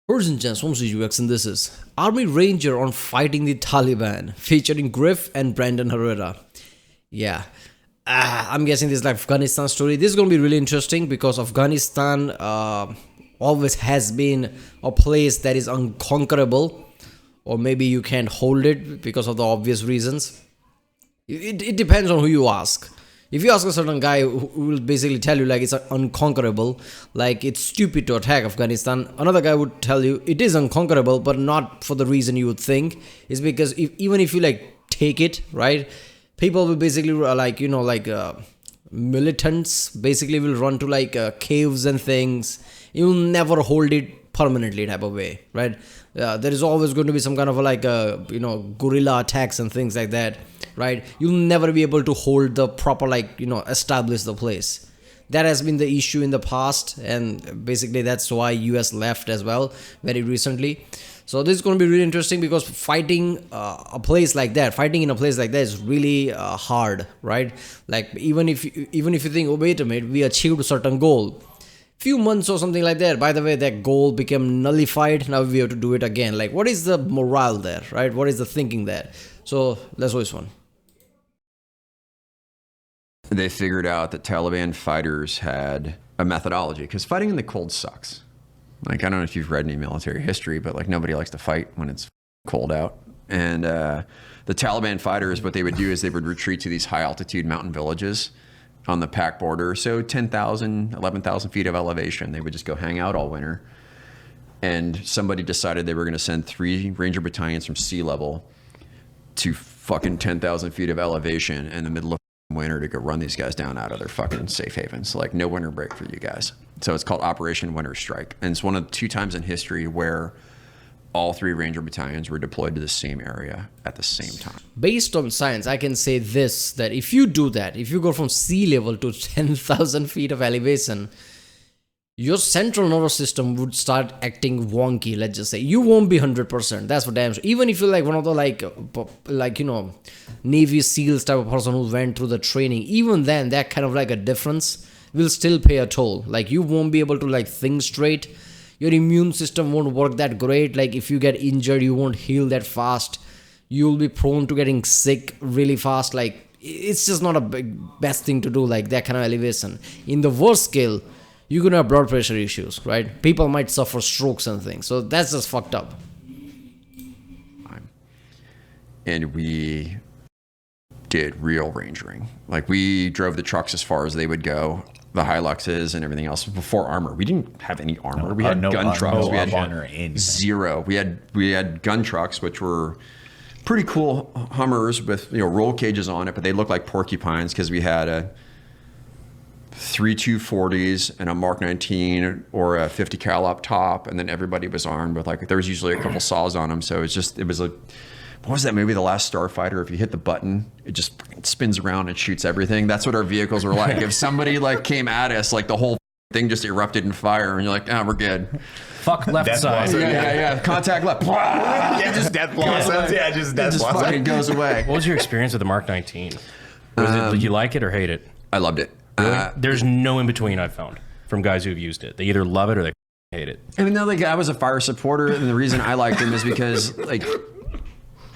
Person Chance from CGUX, and this is Army Ranger on Fighting the Taliban, featuring Griff and Brandon Herrera. Yeah, I'm guessing this is like Afghanistan story. This is going to be really interesting because Afghanistan always has been a place that is unconquerable, or maybe you can't hold it because of the obvious reasons. It depends on who you ask. If you ask a certain guy who will basically tell you like it's unconquerable, like it's stupid to attack Afghanistan, another guy would tell you it is unconquerable, but not for the reason you would think. It's because even if you like take it, right, people will basically militants basically will run to like caves and things. You'll never hold it permanently type of way, right? There is always going to be some kind of guerrilla attacks and things like that, right? You'll never be able to hold the proper establish the place. That has been the issue in the past, and basically that's why US left as well very recently. So this is going to be really interesting because fighting in a place like that is really hard, right? Like even if you think, oh wait a minute, we achieved a certain goal, few months or something like that, by the way, that goal became nullified. Now we have to do it again. Like, what is the morale there, right? What is the thinking there? So let's go this one. They figured out that Taliban fighters had a methodology, because fighting in the cold sucks. Like, I don't know if you've read any military history, but like nobody likes to fight when it's cold out. And the Taliban fighters, what they would do is they would retreat to these high altitude mountain villages on the Pak border. So 10,000, 11,000 feet of elevation. They would just go hang out all winter. And somebody decided they were going to send 3 Ranger battalions from sea level to fucking 10,000 feet of elevation in the middle of winter to go run these guys down out of their fucking safe havens. Like, no winter break for you guys. So it's called Operation Winter Strike. And it's one of the 2 times in history where all 3 Ranger battalions were deployed to the same area at the same time. Based on science, I can say this, that if you do that, if you go from sea level to 10,000 feet of elevation, your central nervous system would start acting wonky, let's just say. You won't be 100%, that's for damn sure. Even if you're like one of the Navy SEALs type of person who went through the training, even then, that kind of like a difference will still pay a toll. Like, you won't be able to like think straight. Your immune system won't work that great. Like, if you get injured, you won't heal that fast. You'll be prone to getting sick really fast. Like, it's just not a best thing to do, like that kind of elevation. In the worst scale, you're gonna have blood pressure issues, right? People might suffer strokes and things. So that's just fucked up. And we did real rangering. Like, we drove the trucks as far as they would go, the Hiluxes and everything else, before armor. We didn't have any armor. We had gun trucks. We had zero. We had gun trucks, which were pretty cool Hummers with roll cages on it, but they looked like porcupines because we had a 3 240s and a Mark 19 or a 50 cal up top, and then everybody was armed with there was usually a couple saws on them. So it was a, what was that movie, The Last Starfighter? If you hit the button, it just spins around and shoots everything. That's what our vehicles were like. If somebody came at us, the whole thing just erupted in fire, and you're like, we're good. Fuck left side. Yeah. Contact left. Yeah, just death blossoms. Yeah, just death blossoms. It just fucking goes away. What was your experience with the Mark 19? Did you like it or hate it? I loved it. Really? There's no in between, I've found, from guys who've used it. They either love it or they hate it. I mean, I was a fire supporter, and the reason I liked him is because,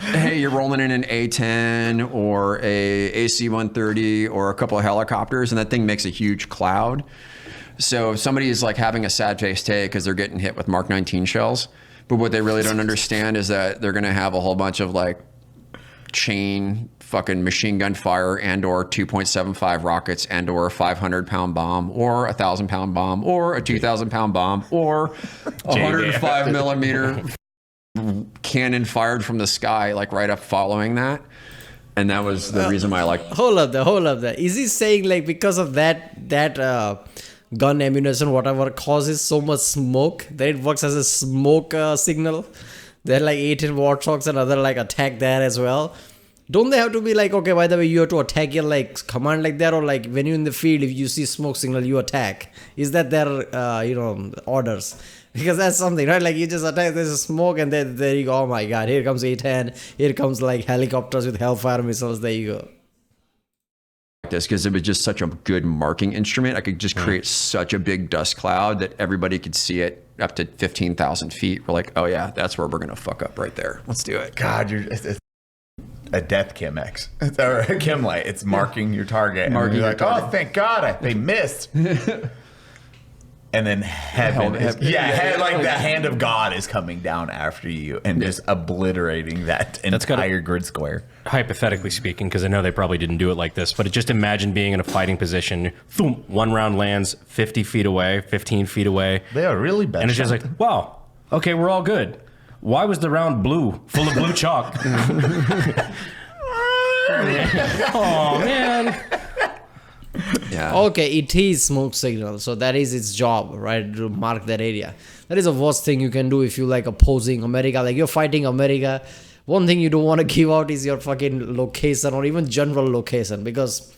hey, you're rolling in an A-10 or a AC-130 or a couple of helicopters, and that thing makes a huge cloud. So if somebody is having a sad face today because they're getting hit with Mark 19 shells, but what they really don't understand is that they're going to have a whole bunch of chain fucking machine gun fire and or 2.75 rockets and or a 500-pound bomb or a 1,000-pound bomb or a 2,000-pound bomb or a 105 millimeter cannon fired from the sky right up following that. And that was the reason why I liked it. Hold up there. Is he saying because of that gun ammunition, whatever, causes so much smoke that it works as a smoke signal? They're 18 warthogs and other attack there as well. Don't they have to be okay, by the way, you have to attack your command like that, or when you're in the field, if you see smoke signal, you attack? Is that their orders? Because that's something, right? You just attack, there's a smoke, and then there you go. Oh my god, here comes A-10, here comes helicopters with Hellfire missiles, there you go. this because it was just such a good marking instrument. I could just create such a big dust cloud that everybody could see it up to 15,000 feet. We're like, oh yeah, that's where we're going to fuck up right there. Let's do it. God, it's a death Chem-X. Or a Chem light. It's marking your target. Marking you're your like, target. oh, thank God, they missed. And then heaven is, like the hand of God is coming down after you and just obliterating that entire grid square. Hypothetically speaking, because I know they probably didn't do it like this, but just imagine being in a fighting position. Boom, one round lands 50 feet away, 15 feet away. They are really bad. And it's just like, wow, okay, we're all good. Why was the round blue, full of blue chalk? Oh, man. Yeah. Okay, it is smoke signal, so that is its job, right? To mark that area. That is the worst thing you can do if you like opposing America. Like you're fighting America. One thing you don't want to give out is your fucking location or even general location, because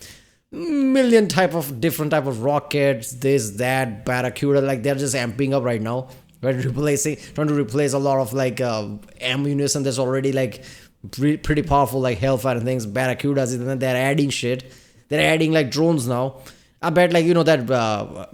million different type of rockets, this, that, Barracuda, like they're just amping up right now. Right, trying to replace a lot of like ammunition that's already like pretty powerful, like Hellfire and things, Barracudas, and then they're adding shit. They're adding like drones now. I bet like, you know, that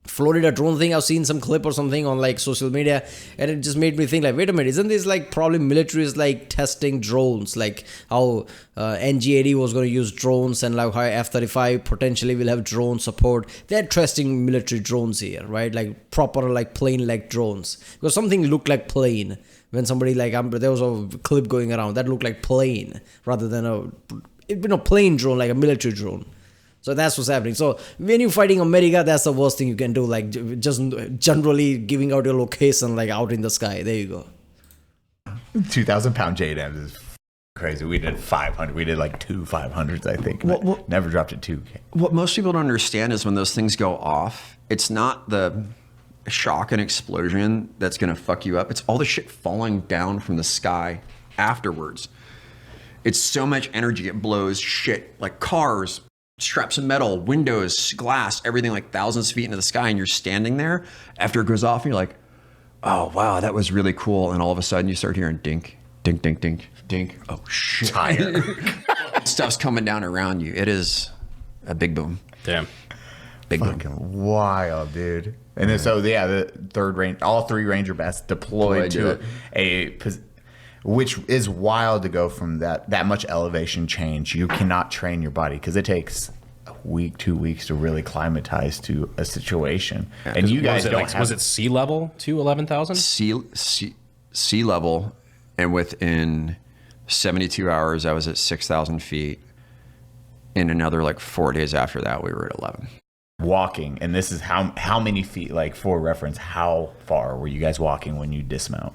Florida drone thing, I've seen some clip or something on like social media, and it just made me think like, wait a minute, isn't this like probably military is like testing drones, like how NG-80 was going to use drones, and like how F-35 potentially will have drone support. They're testing military drones here, right? Like proper like plane like drones, because something looked like plane when somebody like there was a clip going around that looked like plane rather than a plane drone, like a military drone. So that's what's happening. So when you're fighting America, that's the worst thing you can do. Like just generally giving out your location, like out in the sky. There you go. 2,000-pound JDAMs is crazy. We did 500. We did like 2 500s, I think. Never dropped it 2K. What most people don't understand is when those things go off, it's not the shock and explosion that's going to fuck you up. It's all the shit falling down from the sky afterwards. It's so much energy, it blows shit like cars, straps of metal, windows, glass, everything like thousands of feet into the sky, and you're standing there after it goes off and you're like, oh wow, that was really cool. And all of a sudden you start hearing dink, dink, dink, dink, dink. Oh shit. Tire. Stuff's coming down around you. It is a big boom. Damn. Big boom. Fucking wild, dude. And then so yeah, the third range, all 3 Ranger bats deployed to which is wild to go from that much elevation change. You cannot train your body because it takes a week, 2 weeks to really climatize to a situation. Yeah, and you guys was it sea level to 11,000? Sea level, and within 72 hours, I was at 6,000 feet. In another like 4 days after that, we were at 11. Walking, and this is how many feet? Like for reference, how far were you guys walking when you dismount?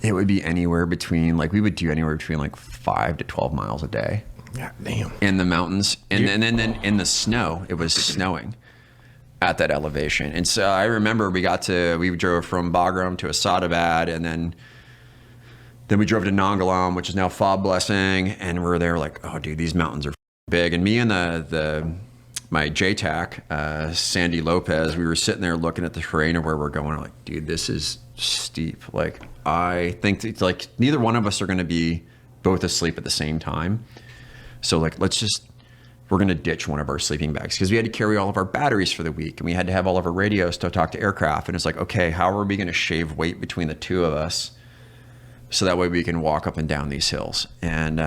It would be anywhere between we would do anywhere between like 5 to 12 miles a day. Yeah, damn. In the mountains, and then in the snow, it was snowing at that elevation. And so I remember we drove from Bagram to Asadabad, and then we drove to Nangalam, which is now Fob Blessing, and we're there like, oh dude, these mountains are big. And me and my JTAC, Sandy Lopez, we were sitting there looking at the terrain of where we're going. I'm like, dude, this is steep. Like, I think it's like neither one of us are going to be both asleep at the same time. So like, we're going to ditch one of our sleeping bags because we had to carry all of our batteries for the week, and we had to have all of our radios to talk to aircraft. And it's like, okay, how are we going to shave weight between the two of us so that way we can walk up and down these hills? And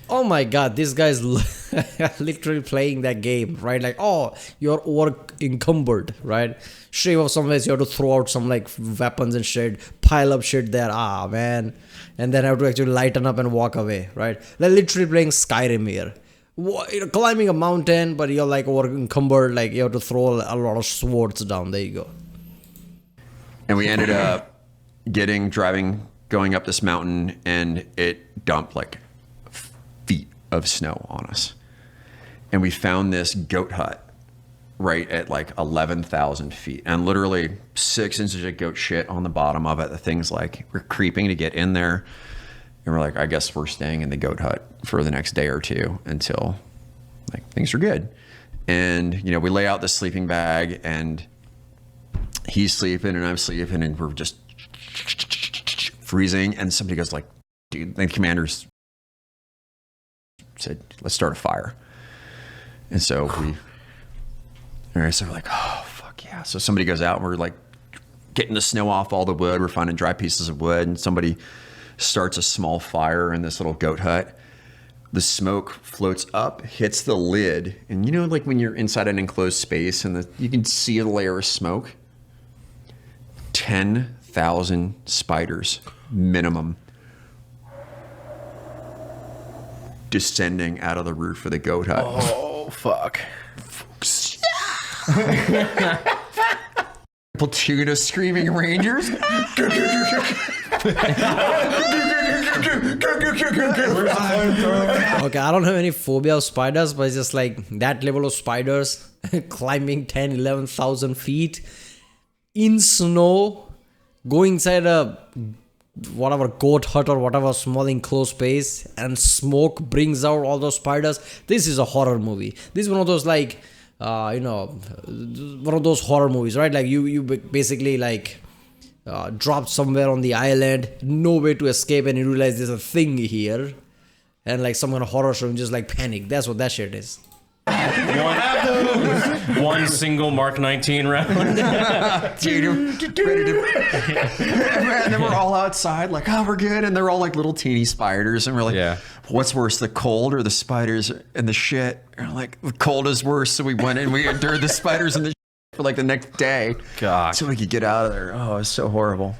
oh my god, this guy's literally playing that game, right? Like, oh, you're over encumbered, right? Shave off some ways, you have to throw out some like weapons and shit, pile up shit there, man. And then have to actually lighten up and walk away, right? They're literally playing Skyrim here. You're climbing a mountain, but you're like over encumbered, like you have to throw a lot of swords down. There you go. And we ended up going up this mountain, and it dumped like feet of snow on us. And we found this goat hut right at like 11,000 feet, and literally 6 inches of goat shit on the bottom of it. The thing's like, we're creeping to get in there, and we're like, I guess we're staying in the goat hut for the next day or two until like things are good. And we lay out the sleeping bag, and he's sleeping and I'm sleeping, and we're just freezing. And somebody goes like, dude, the commanders said, let's start a fire. And so we're like, oh, fuck yeah. So somebody goes out and we're like getting the snow off all the wood. We're finding dry pieces of wood, and somebody starts a small fire in this little goat hut. The smoke floats up, hits the lid. And you know, like when you're inside an enclosed space and you can see a layer of smoke? 10,000 spiders minimum descending out of the roof of the goat hut. Oh, fuck. Platoon of screaming rangers. Okay, I don't have any phobia of spiders, but it's just like that level of spiders climbing 10, 11,000 feet in snow, going inside a whatever goat hut or whatever small enclosed space, and smoke brings out all those spiders. This is a horror movie. This is one of those like, one of those horror movies, right? Like you basically like dropped somewhere on the island, no way to escape, and you realize there's a thing here, and like some kind of horror show, and just like panic. That's what that shit is. One single Mark 19 round. Dude, ready to... And then we're all outside like, oh, we're good. And they're all like little teeny spiders. And we're like, what's worse, the cold or the spiders and the shit? And we're like, the cold is worse. So we went in, we endured the spiders and the shit for like the next day. God. So we could get out of there. Oh, it's so horrible.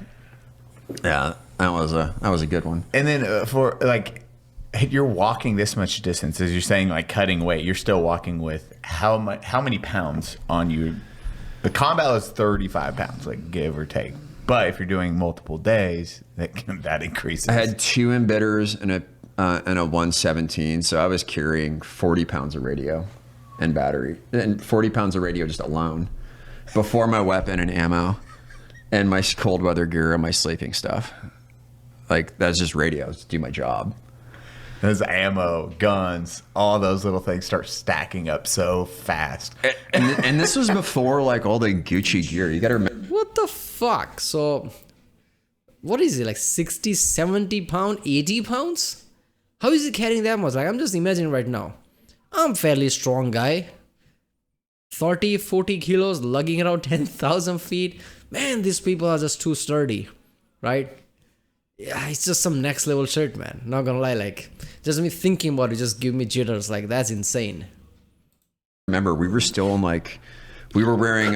Yeah, that was a good one. And then for like, you're walking this much distance, as you're saying, like cutting weight, you're still walking with how many pounds on you? The combat is 35 pounds, like give or take. But if you're doing multiple days, that increases. I had 2 embitters and a 117, so I was carrying 40 pounds of radio and battery, and 40 pounds of radio just alone, before my weapon and ammo, and my cold weather gear and my sleeping stuff. Like that's just radio to do my job. Those ammo, guns, all those little things start stacking up so fast. And this was before like all the Gucci gear. You gotta remember. What the fuck? So, what is it, like 60, 70 pound, 80 pounds? How is he carrying that much? Like, I'm just imagining right now. I'm fairly strong guy. 30, 40 kilos, lugging around 10,000 feet. Man, these people are just too sturdy, right? Yeah, it's just some next level shit, man. Not gonna lie, like, just me thinking about it just give me jitters. Like, that's insane. Remember, we were still in like, we were wearing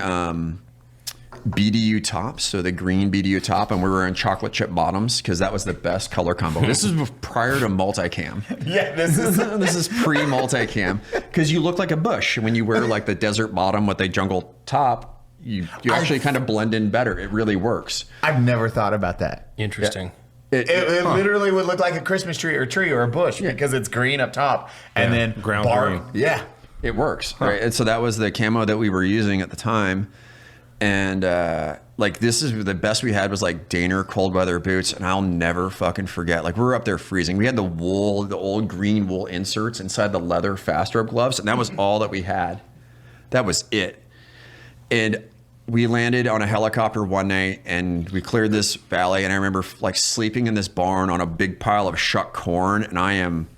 BDU tops, so the green BDU top, and we were wearing chocolate chip bottoms because that was the best color combo. This is prior to multicam. Yeah, this is pre-multicam because you look like a bush when you wear like the desert bottom with a jungle top. You actually kind of blend in better. It really works. I've never thought about that. Interesting. It literally would look like a Christmas tree or a bush because it's green up top and then ground bark. green. Yeah. It works, right? And so that was the camo that we were using at the time. And like this is the best we had was like Daner cold weather boots, and I'll never fucking forget. Like we were up there freezing. We had the wool, the old green wool inserts inside the leather fast rope gloves, and that was all that we had. That was it. And we landed on a helicopter one night and we cleared this valley, and I remember like sleeping in this barn on a big pile of shuck corn, and I am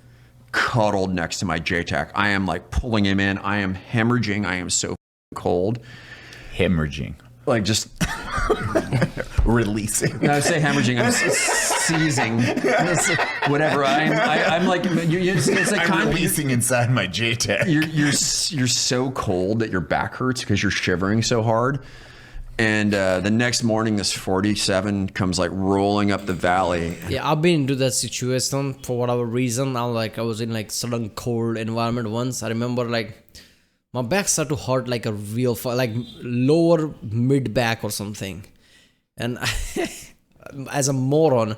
cuddled next to my JTAC. I am like pulling him in. I am hemorrhaging. I am so cold. Hemorrhaging. Like just releasing. No, I say hemorrhaging. I'm seizing. Whatever. I'm like it's like I'm releasing inside my JTAC. You're so cold that your back hurts because you're shivering so hard. And the next morning, this 47 comes like rolling up the valley. Yeah, I've been into that situation for whatever reason. I was in like sudden cold environment once. I remember like my back started to hurt like a real like lower mid back or something. And as a moron,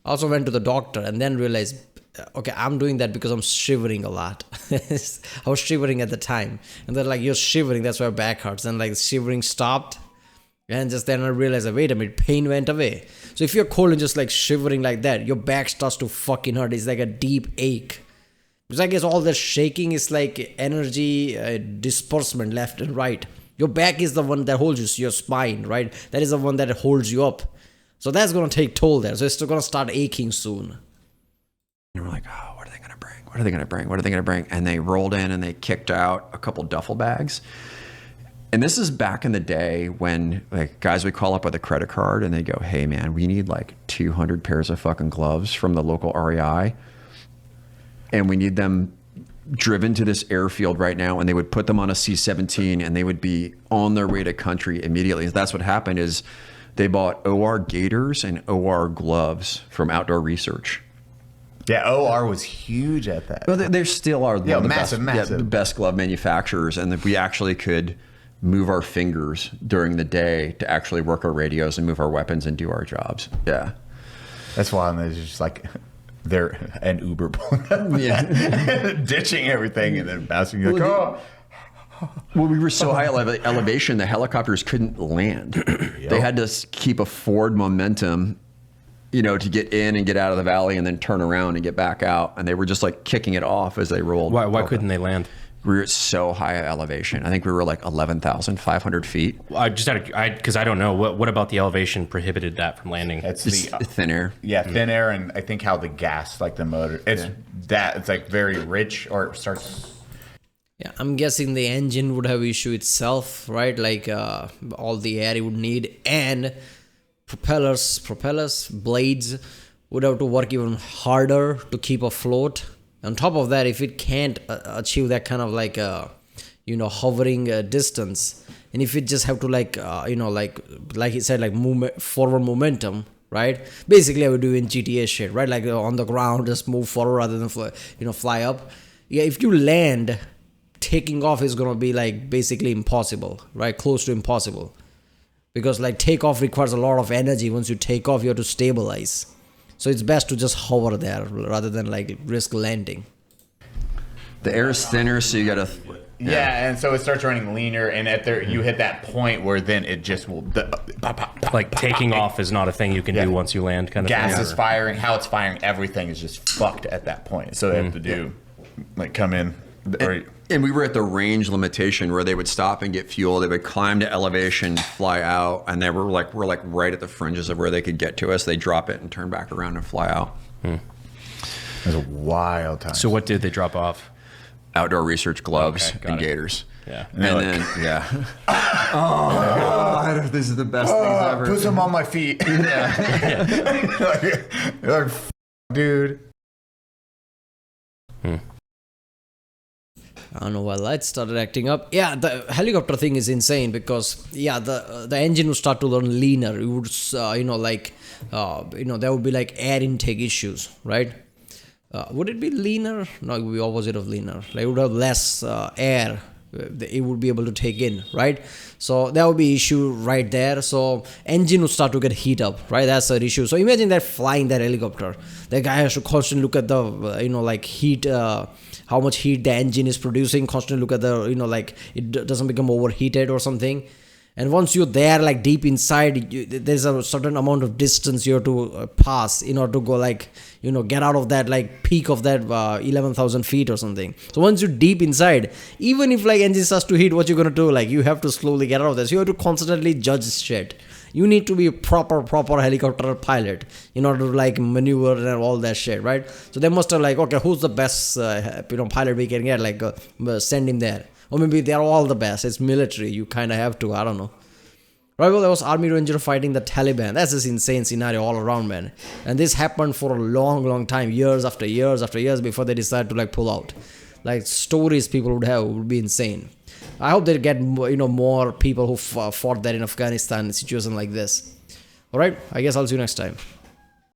I also went to the doctor and then realized, okay, I'm doing that because I'm shivering a lot. I was shivering at the time, and they're like, you're shivering, that's why your back hurts. And like shivering stopped. And just then I realized, wait a minute, pain went away. So if you're cold and just like shivering like that, your back starts to fucking hurt. It's like a deep ache. Because I guess all the shaking is like energy disbursement left and right. Your back is the one that holds you, your spine, right? That is the one that holds you up. So that's going to take toll there. So it's still going to start aching soon. And we're like, oh, what are they going to bring? what are they going to bring? What are they going to bring? And they rolled in and they kicked out a couple duffel bags. And this is back in the day when like guys would call up with a credit card and they go, hey man, we need like 200 pairs of fucking gloves from the local REI. And we need them driven to this airfield right now. And they would put them on a C-17 and they would be on their way to country immediately. That's what happened is they bought OR gaiters and OR gloves from Outdoor Research. Yeah, OR was huge at that. Well, they still are one of the massive. the best glove manufacturers. And we actually could move our fingers during the day to actually work our radios and move our weapons and do our jobs. Yeah. That's why it's just like they're an Uber ditching everything and then bouncing. You're like, oh. Well, we were so high elevation, the helicopters couldn't land. They had to keep a forward momentum, you know, to get in and get out of the valley and then turn around and get back out. And they were just like kicking it off as they rolled. Why couldn't they land? We were at so high elevation. I think we were like 11,500 feet. I just because I don't know what about the elevation prohibited that from landing. It's the thin air. Yeah, thin air, and I think how the gas, like the motor, it's like very rich, or it starts. Yeah, I'm guessing the engine would have issue itself, right? Like all the air it would need, and propellers, blades would have to work even harder to keep afloat. On top of that, if it can't achieve that kind of like hovering distance, and if it just have to like he said, like forward momentum, right? Basically, I would do in GTA shit, right? Like on the ground, just move forward rather than fly up. Yeah, if you land, taking off is gonna be like basically impossible, right? Close to impossible, because like takeoff requires a lot of energy. Once you take off, you have to stabilize. So it's best to just hover there rather than like risk landing. The air is thinner, so you gotta. Yeah, and so it starts running leaner, and you hit that point where then it just will. Like taking off is not a thing you can do once you land. Kind of gas thing, is firing. How it's firing, everything is just fucked at that point. So they have to do like come in. And we were at the range limitation where they would stop and get fuel. They would climb to elevation, fly out, and we're like right at the fringes of where they could get to us. They drop it and turn back around and fly out. It was a wild time. So what did they drop off? Outdoor Research gloves and gaiters. Yeah. And then God, this is the best things ever. Put some on my feet. Like, dude. I don't know why lights started acting up. Yeah, the helicopter thing is insane because the engine would start to run leaner. It would there would be like air intake issues, right? Would it be leaner? No, it would be opposite of leaner. Like it would have less air. It would be able to take in, right? So that would be issue right there. So engine would start to get heat up, right? That's an issue. So imagine that flying that helicopter. The guy has to constantly look at the heat. How much heat the engine is producing, constantly look at the, it doesn't become overheated or something. And once you're there, like deep inside, there's a certain amount of distance you have to pass in order to go get out of that like peak of that 11,000 feet or something. So once you're deep inside, even if like engine starts to heat, what you're going to do? Like you have to slowly get out of this. You have to constantly judge shit. You need to be a proper helicopter pilot in order to like maneuver and all that shit, right? So they must have like, okay, who's the best pilot we can get? Like send him there. Or maybe they're all the best. It's military. You kind of have to. I don't know. Right, well, there was Army Ranger fighting the Taliban. That's this insane scenario all around, man. And this happened for a long time, years after years before they decided to like pull out. Like stories people would be insane. I hope they get more people who fought there in Afghanistan in a situation like this. All right, I guess I'll see you next time.